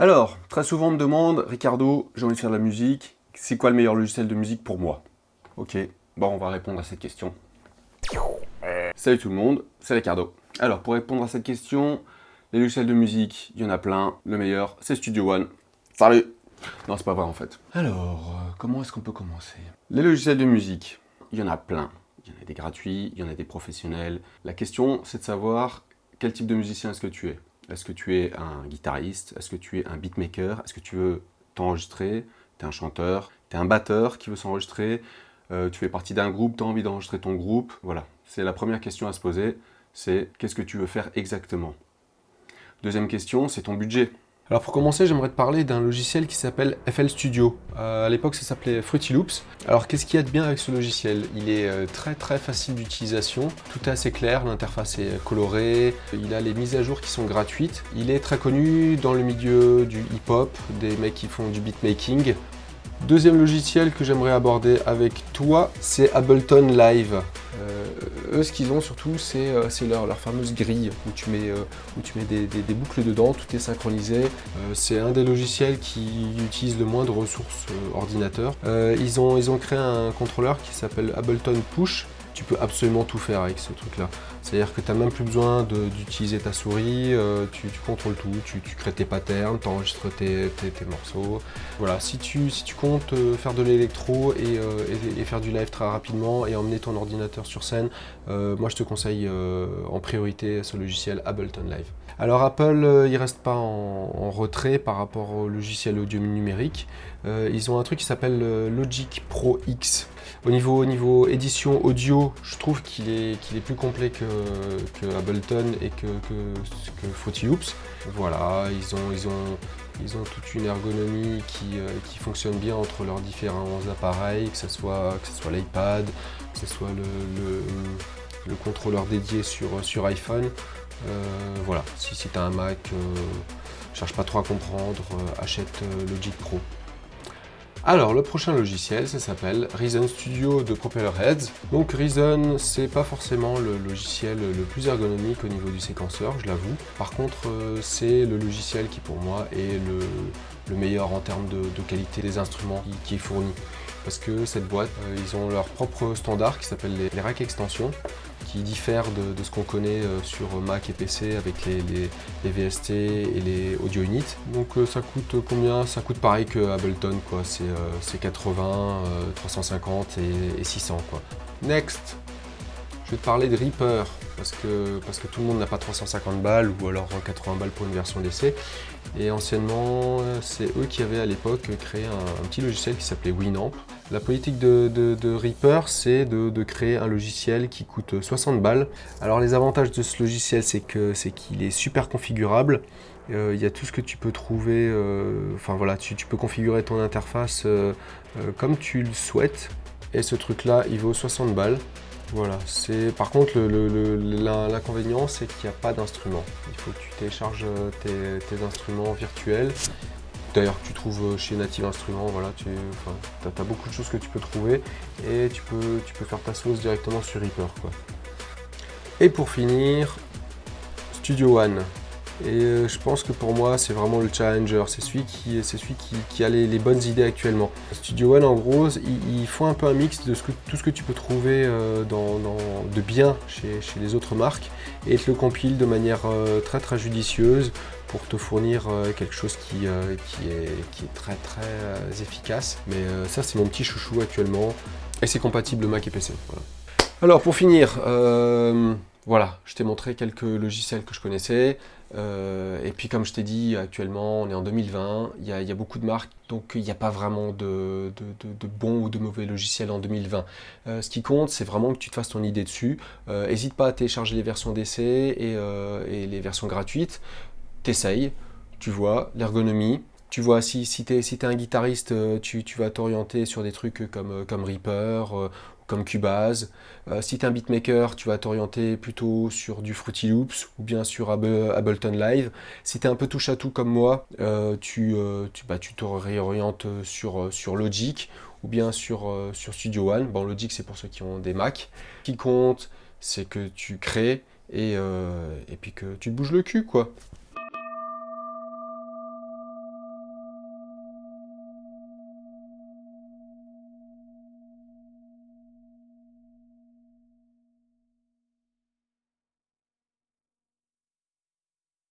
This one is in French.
Alors, très souvent on me demande, Ricardo, j'ai envie de faire de la musique, c'est quoi le meilleur logiciel de musique pour moi? Ok, bon on va répondre à cette question. Salut tout le monde, c'est Ricardo. Alors pour répondre à cette question, les logiciels de musique, il y en a plein, le meilleur c'est Studio One. Salut! Non c'est pas vrai en fait. Alors, comment est-ce qu'on peut commencer? Les logiciels de musique, il y en a plein. Il y en a des gratuits, il y en a des professionnels. La question c'est de savoir quel type de musicien est-ce que tu es. Est-ce que tu es un guitariste? Est-ce que tu es un beatmaker? Est-ce que tu veux t'enregistrer? Tu es un chanteur? Tu es un batteur qui veut s'enregistrer? Tu fais partie d'un groupe, tu as envie d'enregistrer ton groupe? Voilà, c'est la première question à se poser, c'est qu'est-ce que tu veux faire exactement? Deuxième question, c'est ton budget. Alors pour commencer, j'aimerais te parler d'un logiciel qui s'appelle FL Studio. À l'époque, ça s'appelait Fruity Loops. Alors qu'est-ce qu'il y a de bien avec ce logiciel? Il est très facile d'utilisation, tout est assez clair, l'interface est colorée, il a les mises à jour qui sont gratuites. Il est très connu dans le milieu du hip-hop, des mecs qui font du beatmaking. Deuxième logiciel que j'aimerais aborder avec toi, c'est Ableton Live. Eux, ce qu'ils ont surtout, c'est leur fameuse grille où tu mets des boucles dedans, tout est synchronisé. C'est un des logiciels qui utilise le moins de ressources ordinateur. Ils ont créé un contrôleur qui s'appelle Ableton Push. Tu peux absolument tout faire avec ce truc-là. C'est-à-dire que tu n'as même plus besoin d'utiliser ta souris, tu contrôles tout, tu crées tes patterns, tu enregistres tes morceaux. Voilà, si tu comptes faire de l'électro et faire du live très rapidement et emmener ton ordinateur sur scène, moi je te conseille en priorité ce logiciel Ableton Live. Alors Apple, il reste pas en retrait par rapport au logiciel audio numérique. Ils ont un truc qui s'appelle Logic Pro X. Au niveau édition audio, je trouve qu'il est plus complet que Ableton et que Fruity Loops. Voilà, ils ont toute une ergonomie qui fonctionne bien entre leurs différents appareils, que ce soit l'iPad, que ce soit le contrôleur dédié sur iPhone. Voilà, si tu as un Mac, cherche pas trop à comprendre, achète Logic Pro. Alors le prochain logiciel, ça s'appelle Reason Studio de Propellerheads. Donc Reason, c'est pas forcément le logiciel le plus ergonomique au niveau du séquenceur, je l'avoue. Par contre, c'est le logiciel qui pour moi est le meilleur en termes de qualité des instruments qui est fourni. Parce que cette boîte, ils ont leur propre standard qui s'appelle les racks extensions, qui diffèrent de ce qu'on connaît sur Mac et PC avec les VST et les audio units. Donc ça coûte combien? Ça coûte pareil que Ableton, quoi. C'est 80, 350 et 600, quoi. Next, je vais te parler de Reaper parce que tout le monde n'a pas 350 balles ou alors 80 balles pour une version d'essai. Et anciennement, c'est eux qui avaient à l'époque créé un petit logiciel qui s'appelait Winamp. La politique de Reaper, c'est de créer un logiciel qui coûte 60 balles. Alors les avantages de ce logiciel, c'est qu'il est super configurable. Il y a tout ce que tu peux trouver, enfin voilà, tu peux configurer ton interface comme tu le souhaites. Et ce truc-là, il vaut 60 balles. Voilà, par contre l'inconvénient c'est qu'il n'y a pas d'instrument. Il faut que tu télécharges tes instruments virtuels. D'ailleurs tu trouves chez Native Instruments, voilà, tu as beaucoup de choses que tu peux trouver et tu peux faire ta sauce directement sur Reaper, quoi. Et pour finir, Studio One. Et je pense que pour moi, c'est vraiment le challenger, c'est celui qui a les bonnes idées actuellement. Studio One, en gros, ils font un peu un mix de tout ce que tu peux trouver de bien chez les autres marques et te le compile de manière très judicieuse pour te fournir quelque chose qui est très efficace. Mais ça, c'est mon petit chouchou actuellement et c'est compatible Mac et PC. Voilà. Alors, pour finir, voilà, je t'ai montré quelques logiciels que je connaissais. Et puis comme je t'ai dit, actuellement on est en 2020, il y a beaucoup de marques, donc il n'y a pas vraiment de bons ou de mauvais logiciels en 2020. Ce qui compte, c'est vraiment que tu te fasses ton idée dessus. N'hésite pas à télécharger les versions d'essai et les versions gratuites. T'essayes, tu vois l'ergonomie. Tu vois, si t'es un guitariste, tu vas t'orienter sur des trucs comme Reaper, comme Cubase. Si tu es un beatmaker, tu vas t'orienter plutôt sur du Fruity Loops ou bien sur Ableton Live. Si tu es un peu touche à tout comme moi, tu te réorientes sur Logic ou bien sur Studio One. Bon, Logic, c'est pour ceux qui ont des Mac. Ce qui compte, c'est que tu crées et puis que tu te bouges le cul, quoi.